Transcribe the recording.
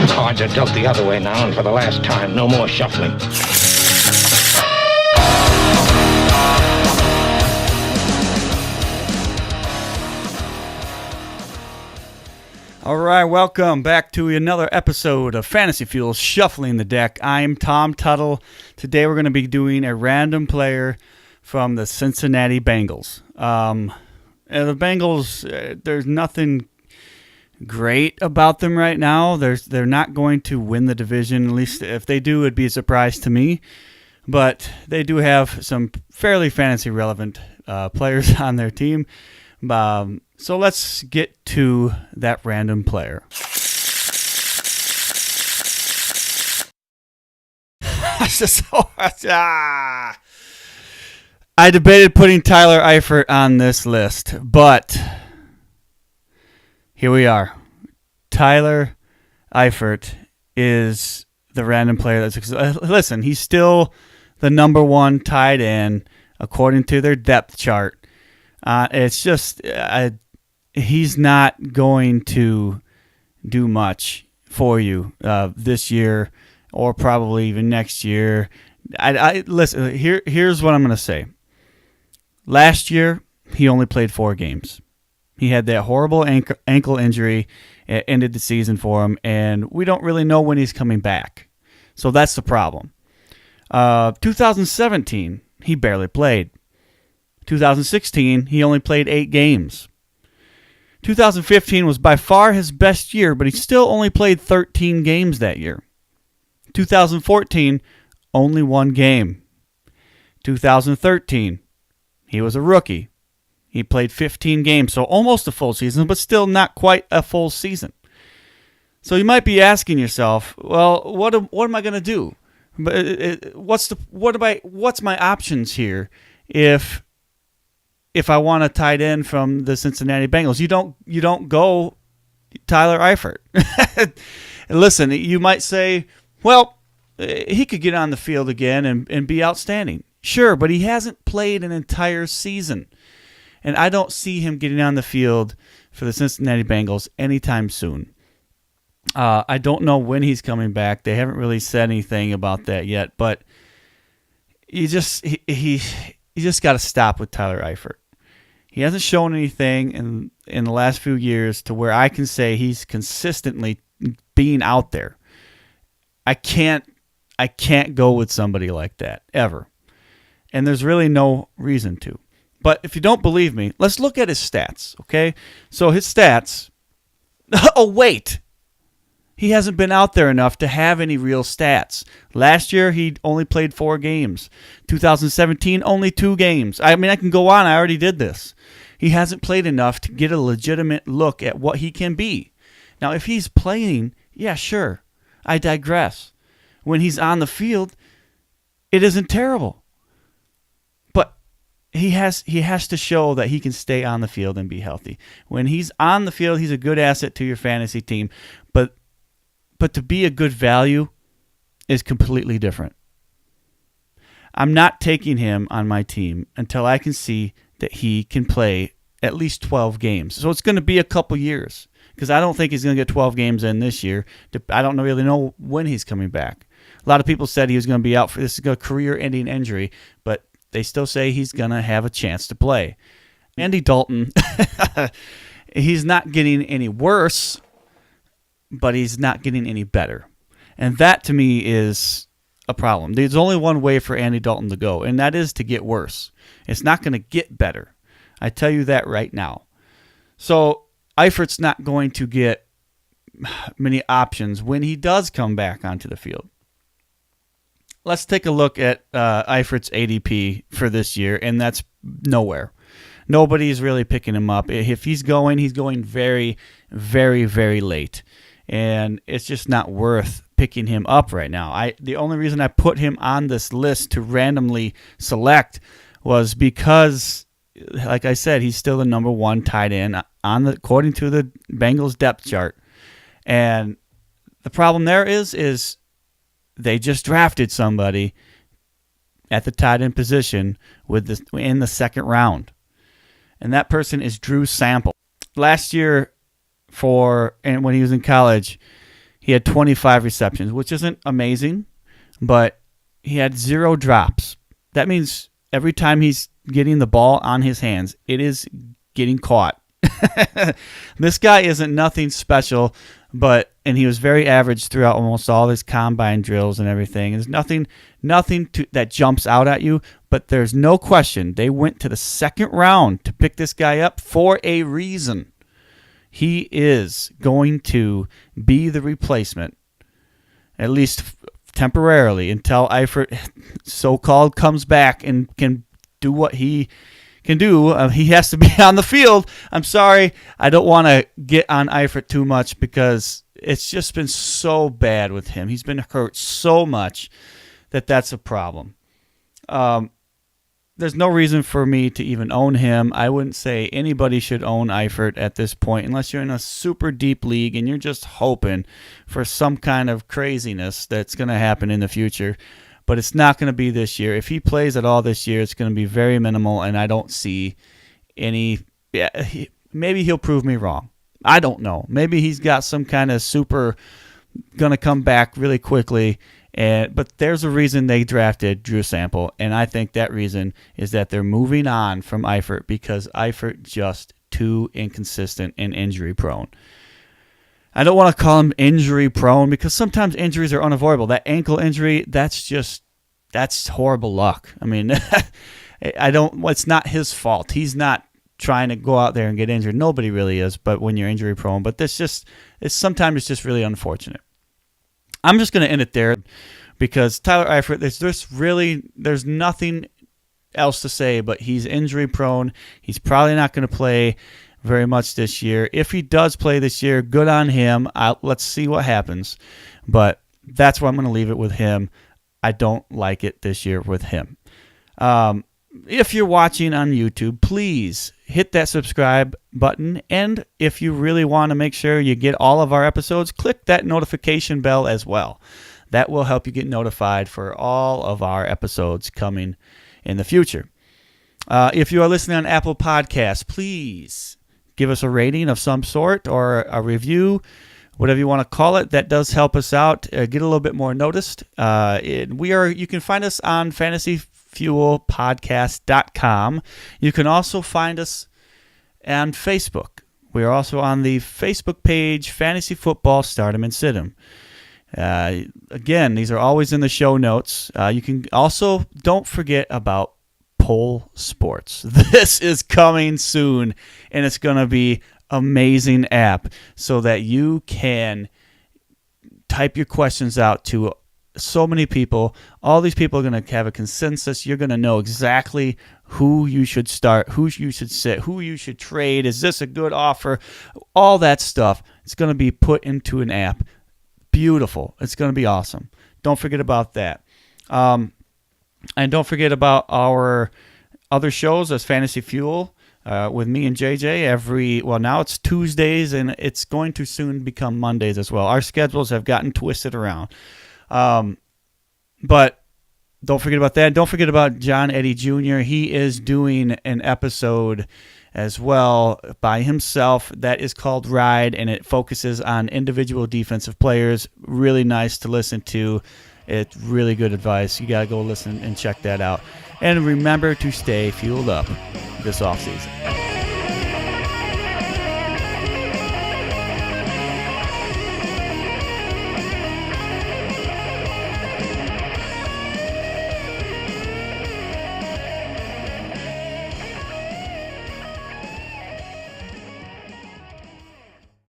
Cards are dealt the other way now, and for the last time, no more shuffling. All right, welcome back to another episode of Fantasy Fuel Shuffling the Deck. I'm Tom Tuttle. Today we're going to be doing a random player from the Cincinnati Bengals. The Bengals, there's nothing great about them right now. They're not going to win the division. At least if they do, it'd be a surprise to me. But they do have some fairly fantasy relevant players on their team. So let's get to that random player. I debated putting Tyler Eifert on this list, but here we are. Tyler Eifert is the random player. Listen, he's still the number one tight end according to their depth chart. It's just he's not going to do much for you this year or probably even next year. Listen. Here's what I'm going to say. Last year, he only played 4 games. He had that horrible ankle injury. It ended the season for him, and we don't really know when he's coming back. So that's the problem. 2017, he barely played. 2016, he only played 8 games. 2015 was by far his best year, but he still only played 13 games that year. 2014, only 1 game. 2013, he was a rookie. He played 15 games, so almost a full season, but still not quite a full season. So you might be asking yourself, well, what am I going to do? What's my options here if I want a tight end from the Cincinnati Bengals? You don't go Tyler Eifert. Listen, you might say, well, he could get on the field again and be outstanding. Sure, but he hasn't played an entire season. And I don't see him getting on the field for the Cincinnati Bengals anytime soon. I don't know when he's coming back. They haven't really said anything about that yet. But you just got to stop with Tyler Eifert. He hasn't shown anything in the last few years to where I can say he's consistently being out there. I can't go with somebody like that ever. And there's really no reason to. But if you don't believe me, let's look at his stats, okay? So his stats... Oh, wait! He hasn't been out there enough to have any real stats. Last year, he only played 4 games. 2017, only 2 games. I mean, I can go on. I already did this. He hasn't played enough to get a legitimate look at what he can be. Now, if he's playing, yeah, sure. I digress. When he's on the field, it isn't terrible. He has to show that he can stay on the field and be healthy. When he's on the field, he's a good asset to your fantasy team. But to be a good value is completely different. I'm not taking him on my team until I can see that he can play at least 12 games. So it's going to be a couple years because I don't think he's going to get 12 games in this year. I don't really know when he's coming back. A lot of people said he was going to be out for this career-ending injury, but they still say he's going to have a chance to play. Andy Dalton, he's not getting any worse, but he's not getting any better. And that, to me, is a problem. There's only one way for Andy Dalton to go, and that is to get worse. It's not going to get better. I tell you that right now. So Eifert's not going to get many options when he does come back onto the field. Let's take a look at Eifert's ADP for this year, and that's nowhere. Nobody's really picking him up. If he's going very, very, very late. And it's just not worth picking him up right now. The only reason I put him on this list to randomly select was because, like I said, he's still the number 1 tight end according to the Bengals depth chart. And the problem there is they just drafted somebody at the tight end position in the second round. And that person is Drew Sample. Last year, when he was in college, he had 25 receptions, which isn't amazing, but he had 0 drops. That means every time he's getting the ball on his hands, it is getting caught. This guy isn't nothing special, and he was very average throughout almost all his combine drills and everything. There's nothing that jumps out at you, but there's no question they went to the second round to pick this guy up for a reason. He is going to be the replacement, at least temporarily, until Eifert, so-called, comes back and can do what he can do. He has to be on the field. I'm sorry. I don't want to get on Eifert too much because it's just been so bad with him. He's been hurt so much that's a problem. There's no reason for me to even own him. I wouldn't say anybody should own Eifert at this point unless you're in a super deep league and you're just hoping for some kind of craziness that's going to happen in the future. But it's not going to be this year. If he plays at all this year, it's going to be very minimal, and I don't see any. Yeah, maybe he'll prove me wrong. I don't know. Maybe he's got some kind of super going to come back really quickly. But there's a reason they drafted Drew Sample, and I think that reason is that they're moving on from Eifert because Eifert just too inconsistent and injury prone. I don't want to call him injury prone because sometimes injuries are unavoidable. That ankle injury, that's horrible luck. I mean, it's not his fault. He's not trying to go out there and get injured. Nobody really is, but when you're injury prone, but sometimes it's just really unfortunate. I'm just going to end it there because Tyler Eifert, there's nothing else to say, but he's injury prone. He's probably not going to play very much this year. If he does play this year, good on him. Let's see what happens. But that's where I'm going to leave it with him. I don't like it this year with him. If you're watching on YouTube, please hit that subscribe button. And if you really want to make sure you get all of our episodes, click that notification bell as well. That will help you get notified for all of our episodes coming in the future. If you are listening on Apple Podcasts, please give us a rating of some sort or a review, whatever you want to call it. That does help us out, get a little bit more noticed. You can find us on fantasyfuelpodcast.com. You can also find us on Facebook. We are also on the Facebook page, Fantasy Football Stardom and Sid'em. Again, these are always in the show notes. You can also, don't forget about Poll Sports. This is coming soon, and it's going to be amazing app so that you can type your questions out to so many people. All these people are going to have a consensus. You're going to know exactly who you should start, who you should sit, who you should trade. Is this a good offer? All that stuff. It's going to be put into an app. Beautiful. It's going to be awesome. Don't forget about that. And don't forget about our other shows as Fantasy Fuel with me and JJ now it's Tuesdays, and it's going to soon become Mondays as well. Our schedules have gotten twisted around. But don't forget about that. Don't forget about John Eddie Jr. He is doing an episode as well by himself that is called Ride, and it focuses on individual defensive players. Really nice to listen to. It's really good advice. You got to go listen and check that out. And remember to stay fueled up this offseason.